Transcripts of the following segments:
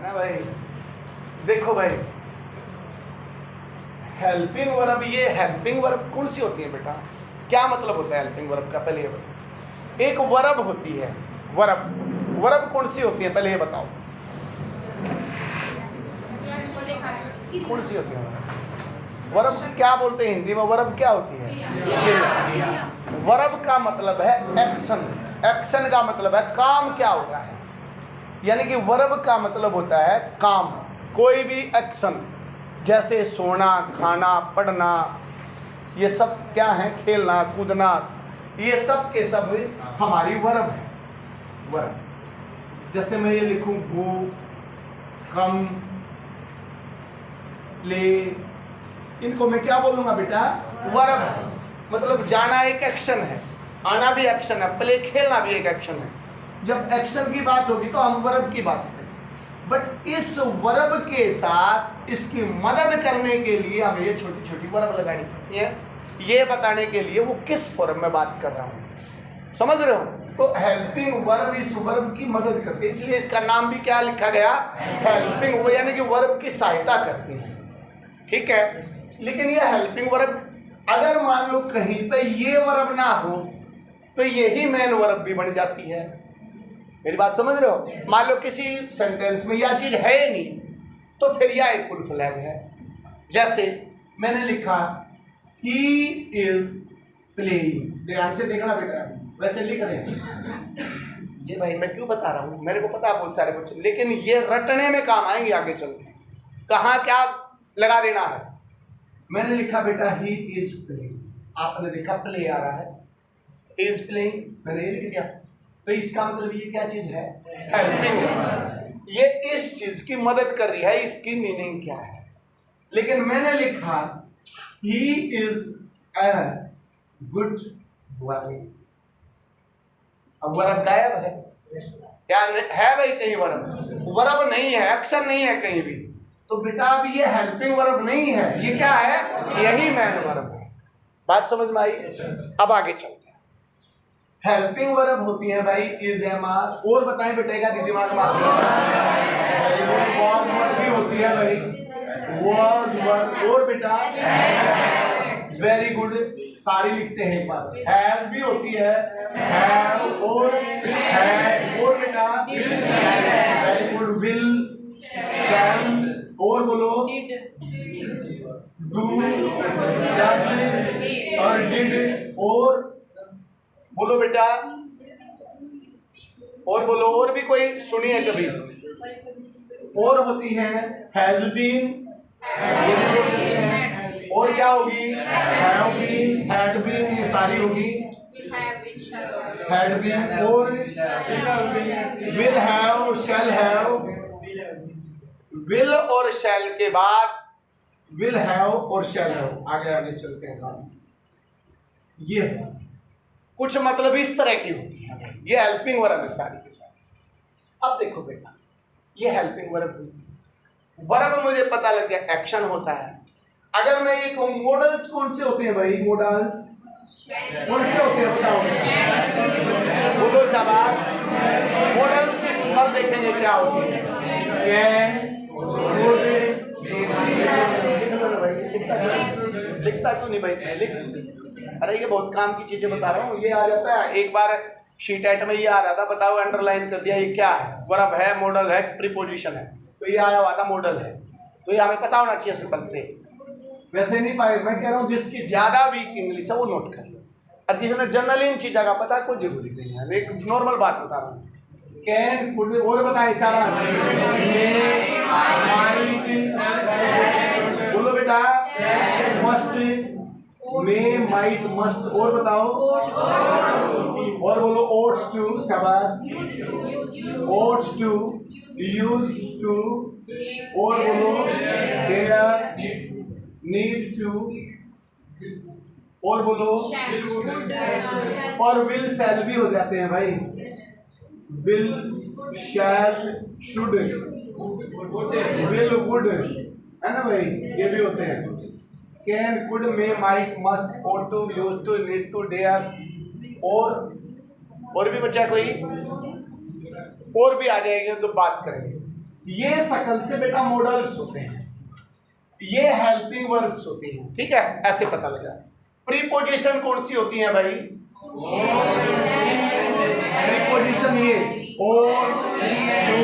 ना भाई। देखो भाई, हेल्पिंग वर्ब, ये हेल्पिंग वर्ब कौन सी होती है बेटा? क्या मतलब होता है हेल्पिंग वर्ब का? पहले ये बताओ। एक वर्ब होती है, वर्ब, वर्ब कौन सी होती है पहले ये बताओ, कौन सी होती है वर्ब? क्या बोलते हैं हिंदी में वर्ब क्या होती है? वर्ब का मतलब है एक्शन, एक्शन का मतलब है काम क्या हो रहा है, यानी कि वर्ब का मतलब होता है काम, कोई भी एक्शन, जैसे सोना, खाना, पढ़ना, ये सब क्या है? खेलना, कूदना, ये सब के सब हमारी वर्ब है। वर्ब जैसे मैं ये लिखूं गो, कम, प्ले, इनको मैं क्या बोलूंगा बेटा? वर्ब है। मतलब जाना एक एक्शन है, आना भी एक्शन है, प्ले खेलना भी एक एक्शन है। जब एक्शन की बात होगी तो हम वर्ब की बात करें, बट इस वर्ब के साथ इसकी मदद करने के लिए हमें ये छोटी छोटी वर्ब लगानी पड़ती है, ये बताने के लिए वो किस फॉर्म में बात कर रहा हूं, समझ रहे हो? तो हेल्पिंग वर्ब इस वर्ब की मदद करती है, इसलिए इसका नाम भी क्या लिखा गया? हेल्पिंग, वो यानी कि वर्ब की सहायता करती है, ठीक है। लेकिन ये हेल्पिंग वर्ब अगर मान लो कहीं पे ये वर्ब ना हो तो यही मेन वर्ब भी बन जाती है। मेरी बात समझ रहे हो? मान लो किसी सेंटेंस में यह चीज है ही नहीं, तो फिर यह एक फुल फ्लैग है। जैसे मैंने लिखा ही इज प्लेइंग, ध्यान से देखना बेटा, वैसे लिख रहे हैं ये भाई, मैं क्यों बता रहा हूं, मेरे को पता है बहुत सारे कुछ, लेकिन ये रटने में काम आएंगे आगे चल के, कहाँ क्या लगा देना है। मैंने लिखा बेटा ही इज प्लेइंग, आपने देखा प्ले आ रहा है, इज प्लेइंग मैंने ये लिख दिया, तो इसका मतलब ये क्या चीज है? हेल्पिंग। ये इस चीज की मदद कर रही है, इसकी मीनिंग क्या है? लेकिन मैंने लिखा he is a good boy, अब वर्ब गायब है, क्या है भाई? कहीं वर्ब, वर्ब नहीं है, एक्शन नहीं है कहीं भी, तो बेटा अब ये हेल्पिंग वर्ब नहीं है, ये क्या है? यही मेन वर्ब है। बात समझ में आई? अब आगे चलते हैं। हेल्पिंग वर्ब होती है भाई इज, एम, आर, और बताएं बेटेगा दिमाग में वॉज वर्ब भी होती है भाई, वॉज वर्ब, और बेटा वेरी गुड, सारी लिखते हैं एक बार, हैव भी होती है, हैव और हैड, और बेटा वेरी गुड, विल, शैल, और बोलो डू, डज और डिड, और बोलो बेटा, और बोलो, और भी कोई सुनिए कभी, और होती है हैज बीन, और क्या होगी? हैव बीन, हैड बीन, ये सारी होगी हैड बीन, और will have, shall have, will और शैल के बाद विल हैव और शैल हैव, आगे आगे चलते हैं काम। ये है कुछ मतलब इस तरह की होती है, ये हेल्पिंग वर्ब है सारी के सारी। अब देखो बेटा, ये हेल्पिंग वर्ब हुई, वर्ब मुझे पता लग गया एक्शन होता है। अगर मैं ये कहूं मॉडल्स कौन से होते हैं भाई? मॉडल्स कौन से होते हैं बताओ, बोलो शाबाश। मॉडल्स की सूरत देखेंगे क्या होती है, कैन, लिखता क्यों नहीं भाई? लिख, अरे ये बहुत काम की चीजें बता रहा हूँ, ये आ जाता है एक बार शीट एट में, ये आ रहा था, बताओ अंडरलाइन कर दिया, ये क्या है? वर्ब है, मॉडल है, प्रीपोजिशन है, तो ये आया हुआ था मॉडल है, तो ये हमें पता होना चाहिए सिंपल से, वैसे नहीं पाए। मैं कह रहा हूँ जिसकी ज्यादा वीक इंग्लिश है वो नोट कर लो, और जिसने जनरली इन चीजों का पता कोई जरूरी नहीं है, एक नॉर्मल बात बता रहा हूँ। कैन, कुड, और बताए सारा, बोलो बेटा, मस्ट, मे, माइट, मस्ट, और बताओ, और बोलो ओट्स टू, शाबाश, ओट्स टू, यूज टू, और बोलो देयर, नीड टू, और बोलो, और विल शैल भी हो जाते हैं भाई, will, shall, should, will, would, है ना भाई, ये भी होते हैं। Can, could, may, might, must, ought to, used to, need to, dare, और भी बचा कोई, और भी आ जाएंगे तो बात करेंगे। ये शकल से बेटा मॉडल्स होते हैं, ये हेल्पिंग वर्ब्स होती हैं, ठीक है, ऐसे पता लगा। प्रीपोजिशन कौन सी होती है भाई? प्रीपोजिशन ये और, to,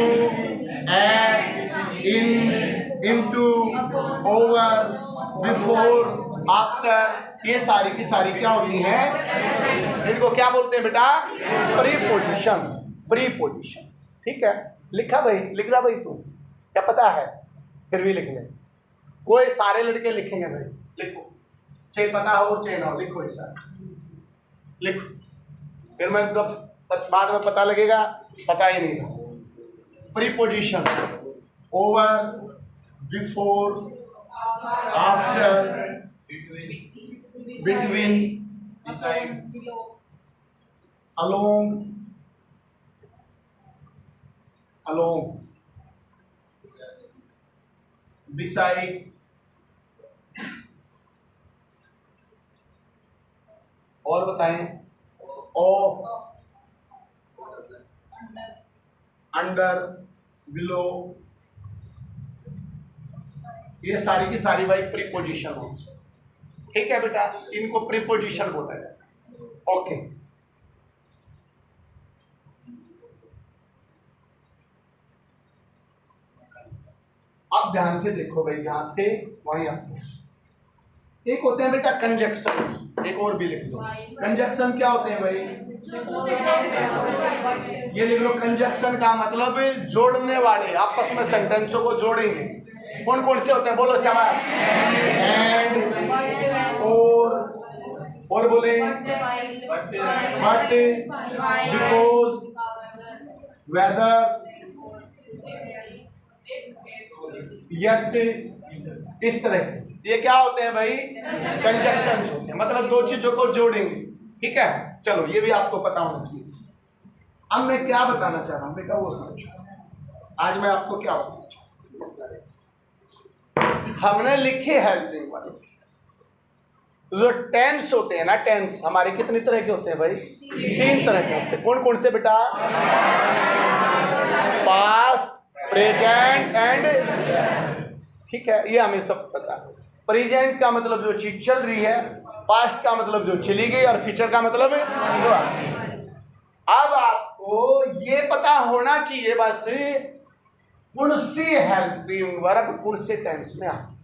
at, in, into, over, before, after, ये सारी की सारी क्या होती हैं? इनको क्या बोलते हैं बेटा? प्रीपोजिशन। प्रीपोजिशन, ठीक है। लिखा भाई? लिख रहा भाई तू? क्या पता है? फिर भी लिख ले। कोई सारे लड़के लिखेंगे भाई, लिखो, चाहे पता हो चाहे ना हो, लिखो ऐसा लिखो, फिर मैं बाद में पता लगेगा पता ही नहीं था। Preposition over, before, after, between, along, along, beside, और बताएं, ऑफ, अंडर, बिलो, ये सारी की सारी भाई प्रीपोजिशन हो, ठीक है बेटा, इनको प्रीपोजिशन बोला जाता है। ओके, अब ध्यान से देखो भाई, यहां थे वहीं आते हैं। एक होते हैं बेटा कंजक्शन, एक और भी लिख दो। कंजक्शन क्या होते हैं भाई? ये लिख लो, कंजक्शन का मतलब जोड़ने वाले, आपस में सेंटेंसों को जोड़ेंगे। कौन कौन से होते हैं? बोलो शाबाश। एंड, और बोले बट, बिकॉज, वेदर, यट, इस तरह के ये क्या होते हैं भाई? कंजक्शन होते हैं, मतलब दो चीजों को जोड़ेंगे, ठीक है। चलो ये भी आपको पता होना चाहिए। अब मैं क्या बताना चाह रहा हूं बेटा, वो समझो। आज मैं आपको क्या बताना चाह रहा हूं, हमने लिखे हेल्पिंग वर्ब। जो टेंस होते हैं ना, टेंस हमारे कितनी तरह के होते हैं भाई? 3 तरह के होते हैं। कौन कौन से बेटा? पास्ट, प्रेजेंट एंड, ठीक है, ये हमें सब पता है। प्रेजेंट का मतलब जो चीज चल रही है, पास्ट का मतलब जो चली गई, और फ्यूचर का मतलब जो। अब आपको ये पता होना चाहिए बस कौन सी हेल्पिंग वर्ब कौन से टेंस में आती।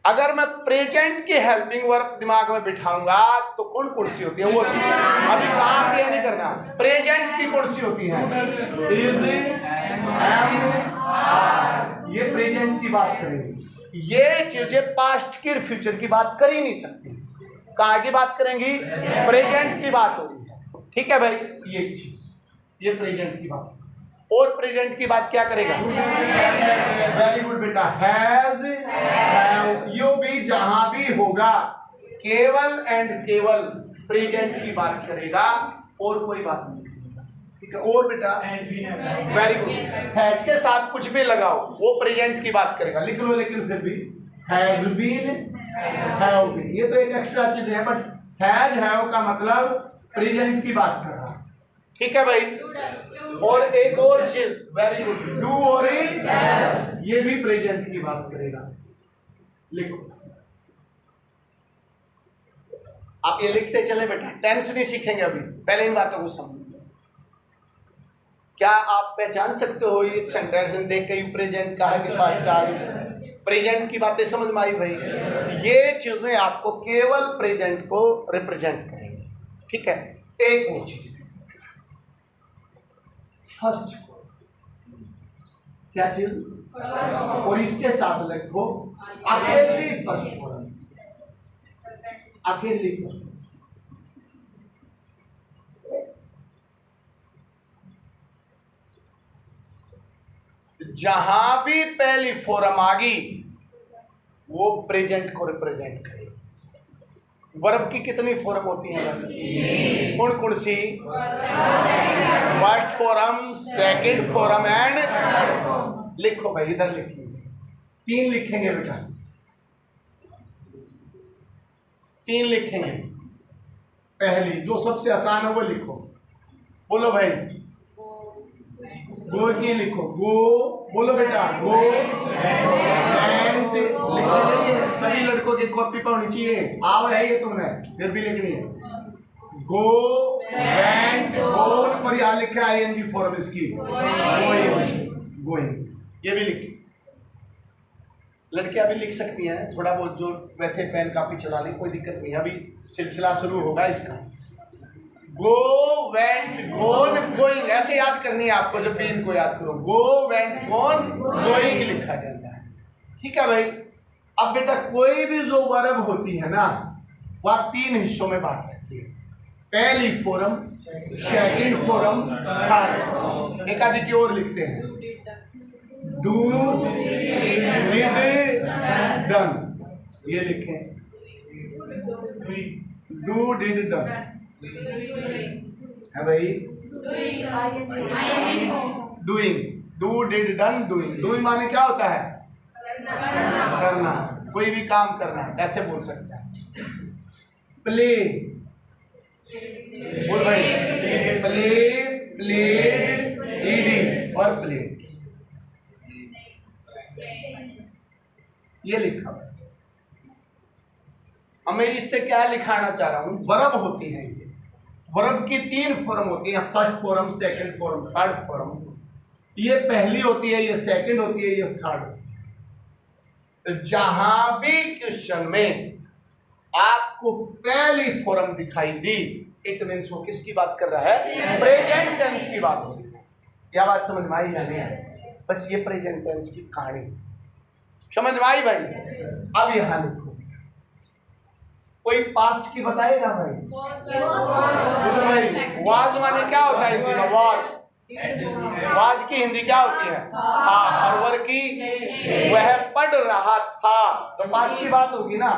अगर मैं प्रेजेंट की हेल्पिंग वर्ब दिमाग में बिठाऊंगा तो कौन कौन सी होती है वो अभी काम ये नहीं करना। प्रेजेंट की कौन सी होती है? इज, एम, आर, ये प्रेजेंट की बात करेंगे। ये चीजें पास्ट की फ्यूचर की बात कर ही नहीं सकती। कहाँ की बात करेंगी? प्रेजेंट की बात हो रही है, ठीक है भाई। ये चीज, ये प्रेजेंट की बात। और प्रेजेंट की बात क्या करेगा? वेरी गुड बेटा, हैज, हैव, यो भी जहां भी होगा केवल एंड केवल प्रेजेंट की बात करेगा, और कोई बात नहीं करेगा, ठीक है। और बेटा वेरी गुड, हैड के साथ कुछ भी लगाओ वो प्रेजेंट की बात करेगा, लिख लो, लेकिन फिर भी हैज बीन, हैव बीन, ये तो एक एक्स्ट्रा चीज है, बट हैज, हैव का मतलब प्रेजेंट की बात कर रहा है, ठीक है भाई। और एक और चीज, वेरी गुड, डू और ये भी प्रेजेंट की बात करेगा, लिखो। आप ये लिखते चले बेटा, टेंस नहीं सीखेंगे अभी, पहले इन बातों को समझो। क्या आप पहचान सकते हो ये सेंटेंस देख के प्रेजेंट का है कि पास्ट का है? प्रेजेंट की बातें समझ में आई भाई? ये चीजें आपको केवल प्रेजेंट को रिप्रेजेंट करेंगे, ठीक है। एक और चीज, फर्स्ट, क्या चीज? और इसके साथ लिखो अकेली फर्स्ट फॉर्म, अकेली फर्स्ट। जहां भी पहली फॉर्म आ गई वो प्रेजेंट को रिप्रेजेंट करेगी। वर्ब की कितनी फॉर्म होती है? कौन कौन सी? First form, second form and, लिखो भाई, इधर लिखिए, 3 लिखेंगे बेटा, 3 लिखेंगे। पहली जो सबसे आसान है वो लिखो, बोलो भाई। गो की लिखो, गो बोलो बेटा, गो वेंट लिखा नहीं है, सभी लड़कों की कॉपी पर होनी चाहिए। आओ है ये तुमने फिर भी लिखनी है, गो वेंट गोन, और यहाँ लिखा है आईएनजी फॉर्म इसकी, गोइंग गोइंग, ये भी लिखी। लड़कियां भी लिख सकती हैं थोड़ा बहुत, जो वैसे पेन कापी चला ली कोई दिक्कत नहीं, अभी सिलसिला शुरू होगा इसका। गो वेंट गोन गोइंग ऐसे याद करनी है आपको, जब भी इनको याद करो, गो वेंट गोन गोइंग लिखा जाता है। ठीक है भाई। अब बेटा कोई भी जो वर्ब होती है ना, वह 3 हिस्सों में बांट रहती है, पहली फॉर्म, सेकंड फॉर्म, थर्ड। एक आदि की ओर लिखते हैं, डू डिड डन, ये लिखें, डू डिड डन है भाई, doing, do did done doing. Doing माने क्या होता है? करना, कोई भी काम करना, ऐसे बोल सकते हैं। प्ले, बोल भाई, प्ले प्लेड रीडिंग और प्लेड, ये लिखा बच्चा। अब मैं इससे क्या लिखाना चाह रहा हूं, वर्ब होती है ये, वर्ब की 3 फॉर्म होती है, first form, second form, third form. ये पहली होती है, ये सेकंड होती है, ये थर्ड होती है। तो जहां भी क्वेश्चन में आपको पहली फॉर्म दिखाई दी, इट मीन्स वो किसकी बात कर रहा है? प्रेजेंट टेंस की बात हो रही है। यह बात समझ में आई या नहीं? बस ये प्रेजेंट टेंस की कहानी समझ में आई भाई। अब यहां लिखो, कोई पास्ट की बताएगा भाई? भाई वाज माने क्या होता है हिंदी में? वाज, वाज की हिंदी क्या होती है? हाँ। और वर की वह पढ़ रहा था, तो पास्ट की बात होगी ना।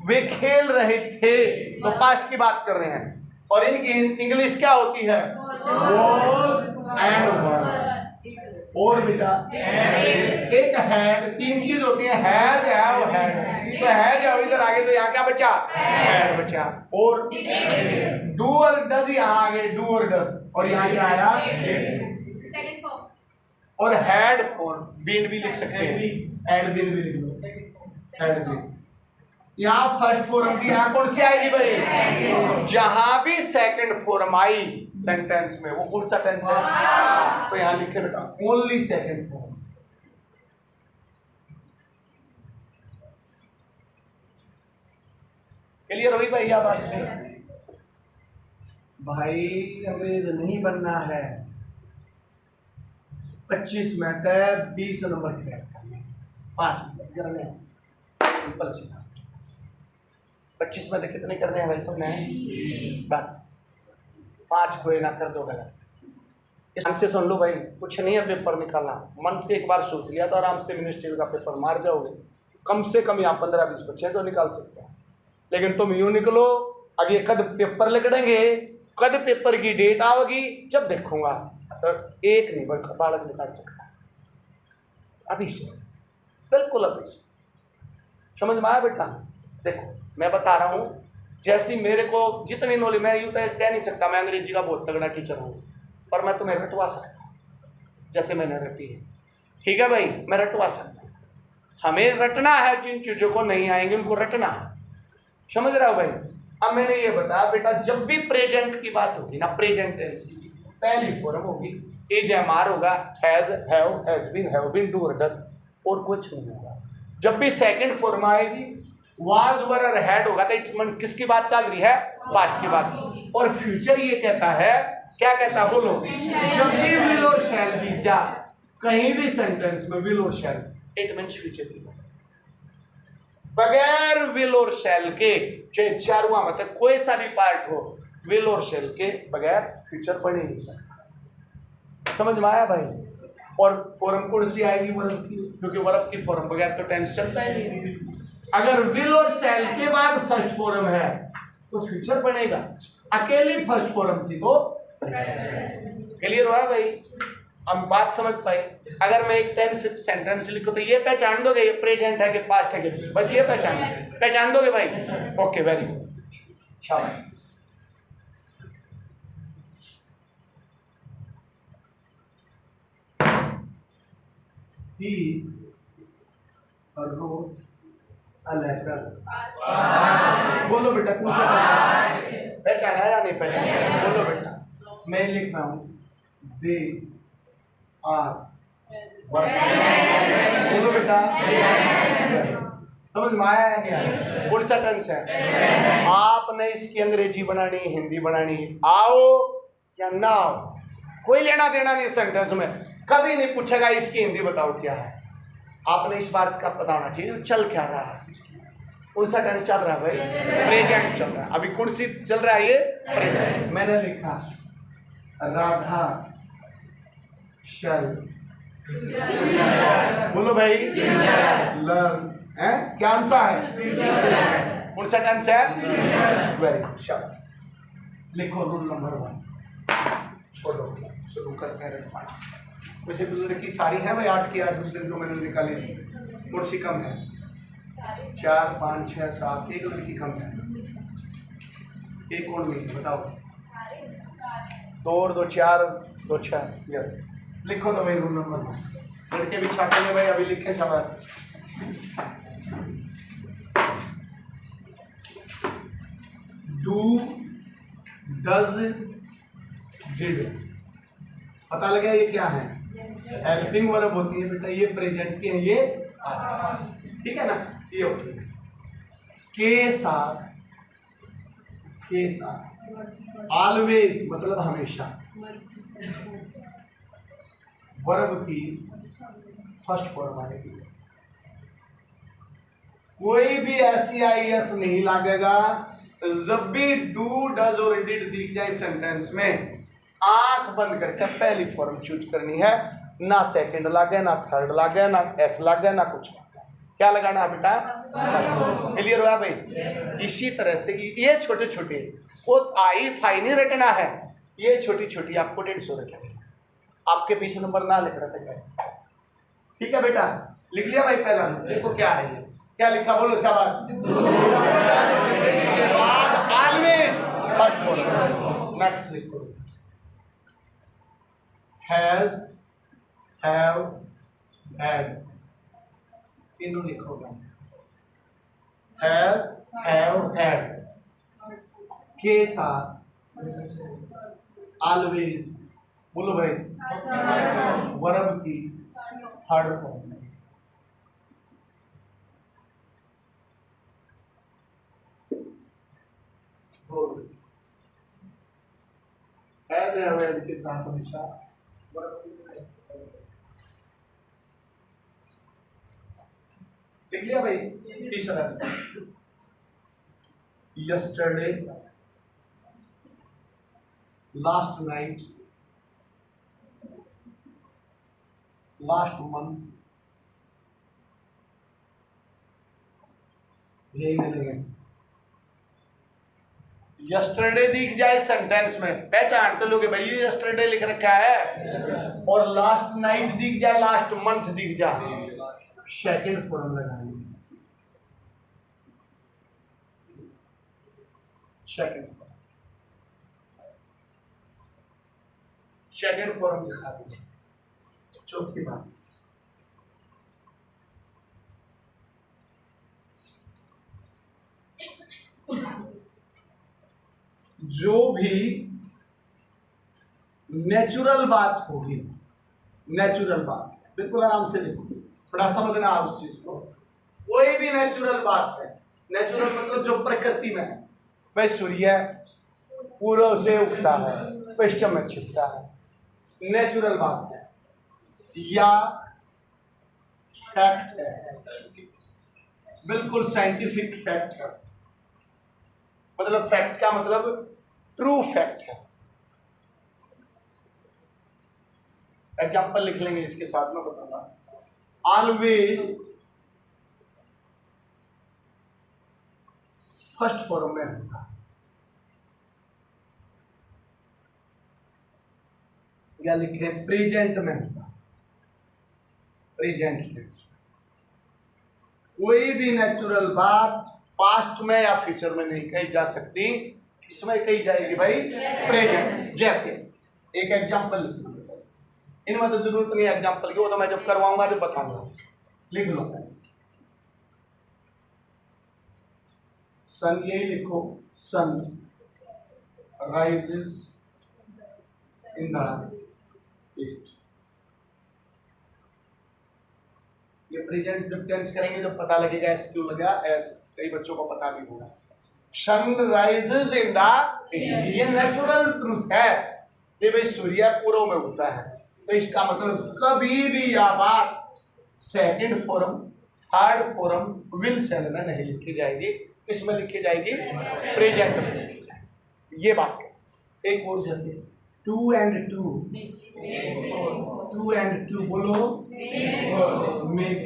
वे खेल रहे थे, तो पास्ट की बात कर रहे हैं। और इनकी इंग्लिश क्या होती है? वाज एंड वर। और बेटा एक हैड, 3 चीज होती है, हैज हैव हैड। तो हैज है इधर आगे, तो यहाँ क्या बचा? हैड बचा। और डू और डज यहाँ आगे, डू और डज, और यहाँ क्या आया? Second form. और हैड फॉर्म, बीन भी लिख सकते हैं, हैड बीन भी लिख लो, हैड बीन। यहाँ फर्स्ट फॉर्म की, यहाँ कौन सी आएगी भाई? जहां भी सेकंड फॉर्म आई सेंटेंस में, वो कौन सा टेंस है? तो यहाँ लिखे बेटा ओनली सेकंड फॉर्म। क्लियर हुई भाई? यह बात है भाई, अंग्रेज नहीं बनना है। 25 में तय 20 नंबर क्रैक करने, 5 मिनट करने, सिंपल सी बात। 25 में तो कितने करने हैं भाई तुमने? बस 5 कोई ना कर दो गलत। ध्यान से सुन लो भाई, कुछ नहीं है पेपर निकालना, मन से एक बार सोच लिया तो आराम से मिनिस्ट्री का पेपर मार जाओगे। कम से कम यहाँ 15-20 बच्चे तो निकाल सकते हैं, लेकिन तुम यूं निकलो, आगे कद पेपर लिखेंगे, कद पेपर की डेट आओगी, जब देखूंगा तो एक नहीं बल्कि बालक निकाल सकता है। अभी से, बिल्कुल अभी से। समझ में आया बेटा? देखो मैं बता रहा हूँ, जैसी मेरे को जितनी नॉलेज, मैं यूँ तो कह नहीं सकता मैं अंग्रेजी का बहुत तगड़ा टीचर हूँ, पर मैं तुम्हें रटवा सकता हूँ जैसे मैंने रटी है। ठीक है भाई, मैं रटवा सकता हूँ। हमें रटना है, जिन चीज़ों को नहीं आएंगे उनको रटना है। समझ रहे हो भाई? अब मैंने ये बताया बेटा, जब भी प्रेजेंट की बात होगी ना, प्रेजेंट टेंस की पहली फॉर्म होगी इज एम आर होगा, has have have been do और डज, और कुछ नहीं होगा। जब भी सेकंड फॉर्म आएगी वाज वर और हैड होगा, तो किसकी बात चल रही है? पास्ट की बात। और फ्यूचर ये कहता है, क्या कहता है बोलो? जब भी विल और शैल दिख जा कहीं भी सेंटेंस में, विल और शैल, इट मींस फ्यूचर की बात। बगैर विल और शैल के, चाहे चारों मतलब कोई सा भी पार्ट हो, विल और शैल के बगैर फ्यूचर पढ़ ही नहीं सकता। समझ में आया भाई? और फॉर्म कौन सी आएगी? वर्ब की, क्योंकि वर्ब की फॉर्म बगैर तो टेंस चलता ही नहीं। अगर विल और शैल के बाद फर्स्ट फॉर्म है तो फ्यूचर बनेगा, अकेली फर्स्ट फॉर्म थी तो क्लियर हुआ भाई? हम बात समझ पाए? अगर मैं एक टेंस सेंटेंस लिखूं तो ये पहचान दोगे ये प्रेजेंट है कि पास्ट है कि, बस ये पहचान दोगे भाई? ओके, वेरी गुड, शाबाश। ही wrote a letter. बोलो बेटा कौन सा पहचाना या नहीं पहचाना? बोलो बेटा। मैं लिख रहा हूँ दे आर वर्किंग। बोलो बेटा। समझ में आया या नहीं आया? कौन सा टेंस है? आपने इसकी अंग्रेजी बनानी, हिंदी बनानी, आओ या ना आओ, कोई लेना देना नहीं सेंटेंस में। कभी नहीं पूछेगा इसकी हिंदी बताओ क्या है। आपने इस बात का पता होना चाहिए चल क्या रहा है। कौन सा टेंस चल रहा है भाई? प्रेजेंट चल रहा है। अभी कौन सी चल रहा है? ये प्रेजेंट। मैंने लिखा राधा शैल, बोलो भाई, लर्न है क्या आंसर है? कौन सा टेंस है? Very good. शाबाश। लिखो रूल नंबर 1। छोड़ो, शुरू करते हैं। मुझे लड़की सारी है भाई 8 की 8 उस दिन जो मैंने निकाली थी। कौन सी कम है? 4 5 6 7। एक लड़की कम है, एक कौन नहीं है बताओ? 2 और 2 4 2 6। यस, लिखो तो भाई रूल नंबर 1। लड़के भी छाटे में भाई अभी लिखे। शाबाश। Do, does, did. पता लगा ये क्या है? हेल्पिंग वर्ब होती है बेटा। ये प्रेजेंट के हैं, ये ठीक है ना? ये होती है के साथ, के साथ। ऑलवेज मतलब हमेशा। वर्ब की फर्स्ट फॉर्म आएगी। कोई भी ऐसी IS नहीं लगेगा। जब भी डू, डज और डिड दिख जाए सेंटेंस में, आंख बंद करके पहली फॉर्म चूज करनी है। ना सेकंड लागे, ना थर्ड लागे, ना एस लागे, ना कुछ लागे। क्या लगाना है बेटा? क्लियर हुआ भाई? इसी तरह से ये छोटे छोटे वो आई फाइन ही रटना है। ये छोटी छोटी आपको 150 रटना। आपके पीछे नंबर ना लिख रहा था। ठीक है बेटा, लिख लिया भाई? पहला देखो क्या है ये, क्या लिखा बोलो? शाबाश। नेक्स्ट लिखो हैज, हैव, हैड। तीनों लिखोगा। हैज, हैव, हैड के साथ ऑलवेज। बोलो भाई। वर्ब की third form. Has, have, had के साथ हमेशा वर्ब की लिख लिया भाई? तीसरा yesterday, last night, last month. यही मिलेंगे। यस्टरडे दिख जाए सेंटेंस में, पहचान तो लोगे भाई ये यस्टरडे लिख रखा है। और लास्ट नाइट दिख जाए, लास्ट मंथ दिख जाए, सेकंड फॉर्म लगाएंगे। सेकंड फॉर्म दिखा दीजिए। चौथी बात, जो भी नेचुरल बात होगी, नेचुरल बात बिल्कुल आराम से लिखो, थोड़ा समझना आप उस चीज को। कोई भी नेचुरल बात है, नेचुरल मतलब जो प्रकृति में है। भाई सूर्य पूर्व से उगता है, पश्चिम में छिपता है, नेचुरल बात है या फैक्ट है, बिल्कुल साइंटिफिक फैक्ट है। मतलब फैक्ट का मतलब ट्रू फैक्ट है। एग्जाम्पल लिख लेंगे इसके साथ में, बताऊंगा। ऑलवेज फर्स्ट फॉर्म में होगा, या लिखे प्रेजेंट में होगा, प्रेजेंट टेंस। कोई भी नेचुरल बात पास्ट में या फ्यूचर में नहीं कही जा सकती, इसमें कही जाएगी भाई प्रेजेंट। जैसे एक एग्जांपल, इनमें तो जरूरत नहीं एग्जाम्पल की, वो तो मैं जब करवाऊंगा तो बताऊंगा। लिख लो सन, यही लिखो, sun rises in the east. ये प्रेजेंट जब टेंस करेंगे जब पता लगेगा एस क्यों लगा, एस कई बच्चों को पता भी होगा। Sun rises in the east, ये नेचुरल ट्रूथ है कि भाई सूर्य पूर्व में उगता है। तो इसका मतलब कभी भी यह बात second form third form will shall में नहीं लिखी जाएगी। किसमें लिखी जाएगी? प्रेजेंट में लिखी जाएगी। ये बात है। एक और जैसे 2 and 2, 2 and 2 बोलो, मेक।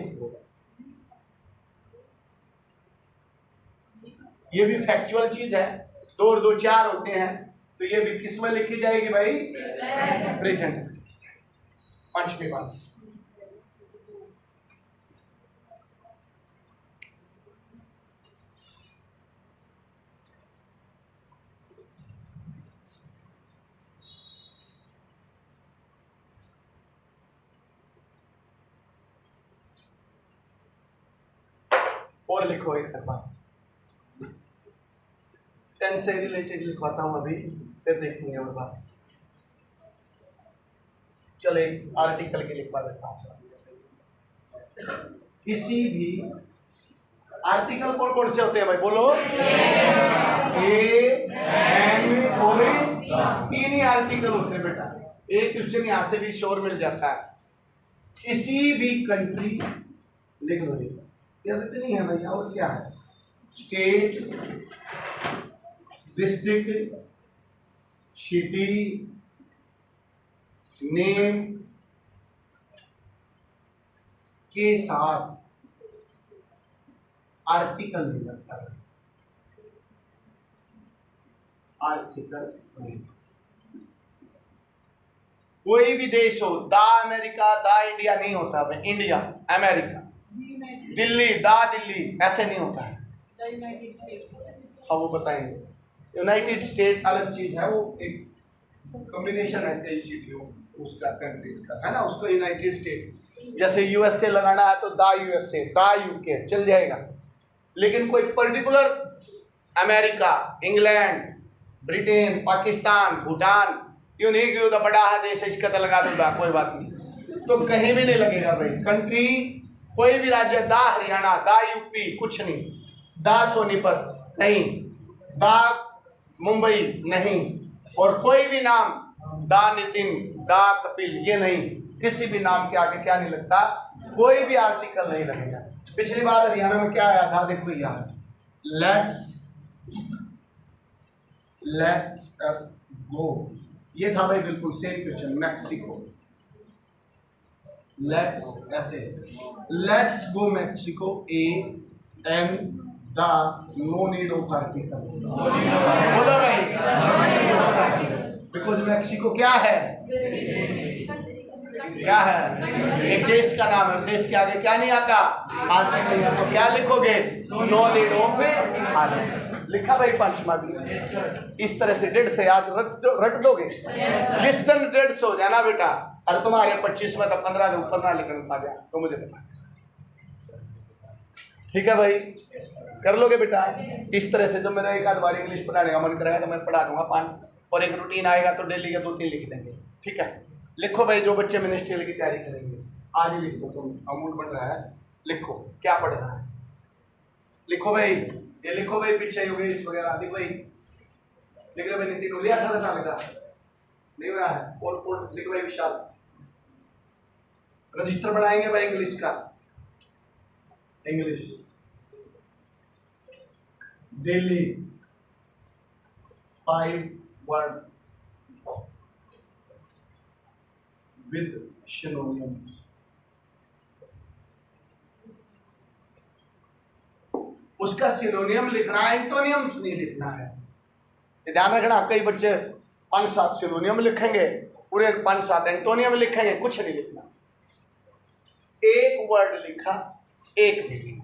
ये भी फैक्चुअल चीज है, 2 और 2 4 होते हैं, तो ये भी किस में लिखी जाएगी भाई? प्रेजेंट में लिखी जाएगी। पांचवी बात, और लिखो एक बात, टेंस से रिलेटेड लिखवाता हूं अभी, फिर देखेंगे और बात। चले आर्टिकल के लिखवा देता हूं। किसी भी आर्टिकल कौन कौन से होते हैं भाई बोलो? ए, एन और 3 ही आर्टिकल होते हैं बेटा। एक क्वेश्चन यहां से भी श्योर मिल जाता है। किसी भी कंट्री, लिख लो, ये नहीं है भैया, और क्या है? स्टेट, डिस्ट्रिक्ट, सिटी, नेम के साथ आर्टिकल नहीं लगता है। आर्टिकल नहीं। कोई भी देश हो, दा अमेरिका, दा इंडिया नहीं होता भाई। इंडिया, अमेरिका, दिल्ली, दा दिल्ली, ऐसे नहीं होता है। हाँ वो बताएंगे। यूनाइटेड स्टेट अलग चीज है, वो एक कॉम्बिनेशन है कई सिटियों उसका, कंट्रीज का है ना, उसको यूनाइटेड स्टेट। जैसे यूएसए लगाना है तो दा यूएसए, दा यूके चल जाएगा। लेकिन कोई particular America, England, Britain, Pakistan, Bhutan, यूं नहीं कि तो बड़ा है देश इसका तो लगा दूंगा, कोई बात नहीं, तो कहीं भी नहीं लगेगा भाई। कंट्री कोई भी राज्य, दा हरियाणा, दा यूपी, कुछ नहीं, दा सोनीपत नहीं, दा मुंबई नहीं, और कोई भी नाम, दा नितिन, दा कपिल, ये नहीं। किसी भी नाम के आगे क्या नहीं लगता? कोई भी आर्टिकल नहीं लगेगा। पिछली बार हरियाणा में क्या आया था देखो यार, लेट्स अस गो, ये था भाई बिल्कुल सेम क्वेश्चन। मैक्सिको, लेट्स ऐसे, let's go Mexico, a an the, no need of article. बोलो भाई, बिकॉज मैक्सिको क्या है? क्या है? एक देश का नाम है, देश के आगे क्या नहीं आता? आर्टिकल। तो क्या लिखोगे? No need of article. लिखा भाई पांचवा भी। इस तरह से 1.5 से याद रट दोगे। जिस दिन 1.5 हो जाना बेटा, और तुम्हारे 25 में तो 15 के ऊपर ना लिखने पा जाए तो मुझे बता। ठीक है भाई, कर लोगे बेटा। इस तरह से जब मेरा एक आध बार इंग्लिश पढ़ाने का मन करेगा तो मैं पढ़ा दूंगा 5, और एक रूटीन आएगा तो डेली के 2-3 लिख देंगे। ठीक है, लिखो भाई, जो बच्चे मिनिस्ट्रियल की तैयारी करेंगे आज ही लिख दो। तुम अमूल बढ़ रहा है, लिखो क्या पढ़ रहा है, लिखो भाई। ये लिखो भाई, पीछे योगेश वगैरह लिख भाई, लिख लो भाई। नितिन हो लिया 18 साल का, नहीं हुआ है? और लिख भाई विशाल। रजिस्टर बनाएंगे भाई इंग्लिश का, English daily 5 word with synonyms. उसका सिनोनियम लिखना है, एंटोनियम्स नहीं लिखना है। ध्यान रखना, कई बच्चे 5-7 सिनोनियम लिखेंगे, पूरे 5-7 एंटोनियम लिखेंगे, कुछ नहीं लिखना। एक वर्ड लिखा, एक मीनिंग,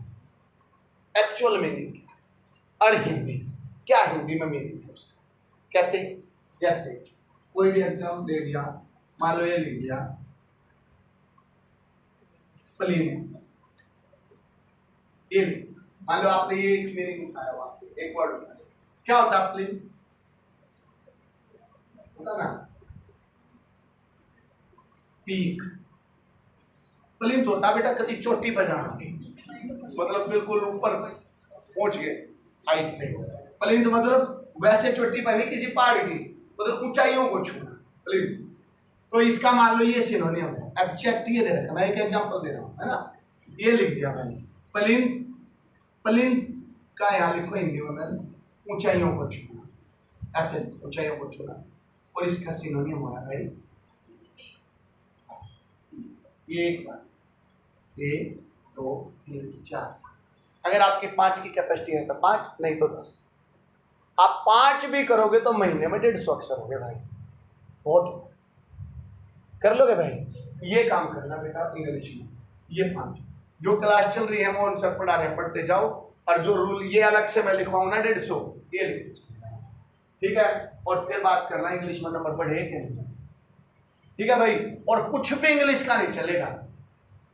एक्चुअल मीनिंग। और हिंदी क्या? हिंदी में मीनिंग है उसका। कैसे? जैसे कोई भी एग्जाम दे दिया, मान लो ये लिख दिया, प्लिंथ। ये मान लो आपने ये एक मीनिंग उठाया, वहां से एक वर्ड उठाया, क्या होता है प्लिंथ? होता ना पीक। प्लिंथ होता बेटा कभी चोटी पर जाना, मतलब बिल्कुल ऊपर पहुंच गए हाइट पे। प्लिंथ मतलब वैसे चोटी पर नहीं, किसी पहाड़ की, मतलब ऊंचाइयों को छूना प्लिंथ। तो इसका मान लो ये सिनोनियम है। एब्जेक्ट ये दे रखा, मैं एक एग्जांपल दे रहा हूं, है ना, ये लिख दिया मैंने प्लिंथ। प्लिंथ का यहाँ लिखो हिंदी में ऊंचाइयों को छूना, ऐसे ऊंचाइयों को छूना। और इसका सिनोनियम हुआ भाई ये एक बार 1 2 3 4। अगर आपके 5 की कैपेसिटी है तो 5, नहीं तो 10। आप 5 भी करोगे तो महीने में 150 अक्षर हो गए भाई, बहुत कर लोगे भाई। ये काम करना बेटा इंग्लिश में, ये 5 जो क्लास चल रही है वो उन सब पढ़ा रहे, पढ़ते जाओ। और जो रूल ये अलग से मैं लिखवाऊँ ना 150, ये लिख दीजिए, ठीक है। और फिर बात करना इंग्लिश में नंबर बढ़े कि नहीं, ठीक है भाई। और कुछ भी इंग्लिश का नहीं चलेगा,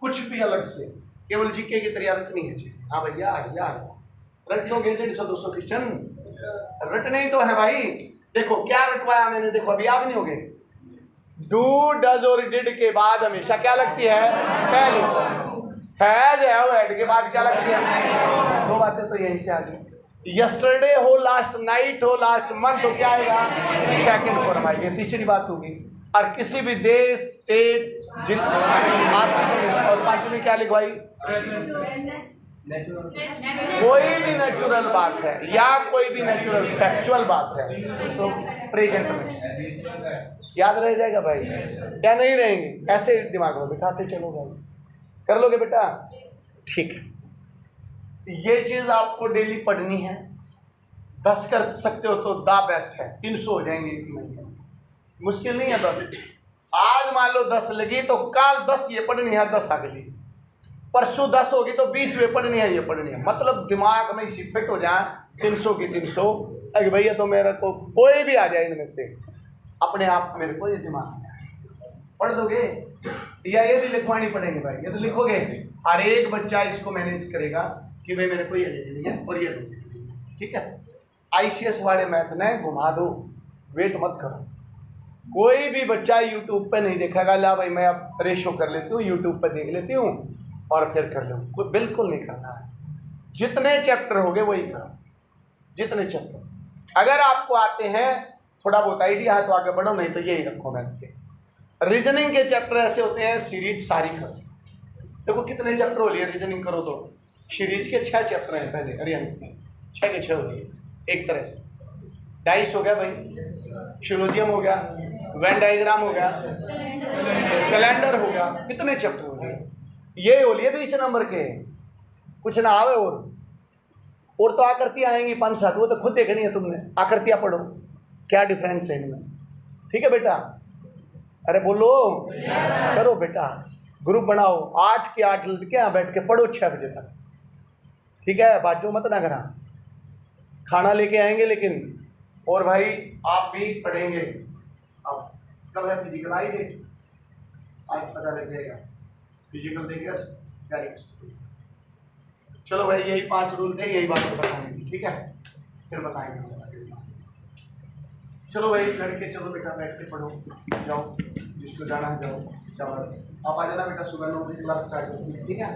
कुछ भी अलग से, केवल जीके की तैयारी रखनी है जी। हाँ भैया रट लोगे 150-200 क्वेश्चन, रटने ही तो है भाई। देखो क्या रटवाया मैंने, देखो अभी याद नहीं होगे। डू डज और डिड के बाद हमेशा क्या लगती है, हैज हैड के बाद क्या लगती है, दो बातें तो यहीं से आ गई। यस्टरडे हो, लास्ट नाइट हो, लास्ट मंथ हो, क्या आएगा, सेकंड फॉर्म आएगी। तीसरी बात होगी और किसी भी देश, स्टेट, जिला और पांचवी क्या लिखवाई, कोई भी नेचुरल बात है या कोई भी नेचुरल फैक्चुअल बात है तो प्रेजेंट में याद रह जाएगा भाई, क्या नहीं रहेंगे, ऐसे दिमाग में बिठाते चलो भाई। कर लोगे बेटा, ठीक है। ये चीज आपको डेली पढ़नी है। 10 कर सकते हो तो द बेस्ट है, 300 हो जाएंगे एक महीने में, मुश्किल नहीं है 10। आज मान लो 10 लगी तो कल 10 ये पढ़नी है, 10 अगली, परसों 10 होगी तो 20 वे पढ़नी है, ये पढ़नी है। मतलब दिमाग में इसी फिट हो जाए 300 की 300। अरे भैया तो मेरे को कोई भी आ जाए इनमें से, अपने आप मेरे को ये दिमाग में पढ़ दोगे, या ये भी लिखवानी पड़ेंगे भाई, ये तो लिखोगे। हर एक बच्चा इसको मैनेज करेगा कि भाई मेरे को ये लिखनी है और ये लिखनी है, ठीक है। ICS वाले मैथ ने घुमा दो, वेट मत करो। कोई भी बच्चा यूट्यूब पे नहीं देखेगा, ला भाई मैं अब रेशो कर लेती हूँ, यूट्यूब पे देख लेती हूँ और फिर कर लूँ, बिल्कुल नहीं करना है। जितने चैप्टर हो गए वही करो, जितने चैप्टर अगर आपको आते हैं, थोड़ा बहुत आइडिया है तो आगे बढ़ो, नहीं तो यही रखो मैथ के। रीजनिंग के चैप्टर ऐसे होते हैं, सीरीज सारी करो। देखो कितने चैप्टर हो लिए रीजनिंग करो तो, सीरीज के 6 चैप्टर हैं पहले, अरियंस से 6 के 6 हो गए एक तरह से। डाइस हो गया भाई, शिलोजियम हो गया, वेन डायग्राम हो गया, कैलेंडर हो गया, कितने चैप्टर हो गए। ये हो लिए 20 नंबर के, कुछ ना आवे। और तो आकृति आएंगी 5-7, वो तो खुद देखनी है तुमने, आकृतियाँ पढ़ो क्या डिफरेंस है इनमें, ठीक है बेटा। अरे बोलो करो बेटा, ग्रुप बनाओ, 8 के 8 लड़के बैठ के पढ़ो 6 बजे तक, ठीक है। बाजू मत ना करा, खाना लेके आएंगे लेकिन, और भाई आप भी पढ़ेंगे। अब कब है फिजिकल, आई डेट आज पता लग जाएगा, फिजिकल देखेगा क्या। चलो भाई यही 5 रूल थे, यही बात बताएंगे, ठीक है, फिर बताएंगे। चलो भाई लड़के चलो बेटा, बैठ के पढ़ो, जाओ जिसको जाना है जाओ, जाओ आप आ जाना बेटा, सुबह 9 बजे क्लास स्टार्ट होगी, ठीक है।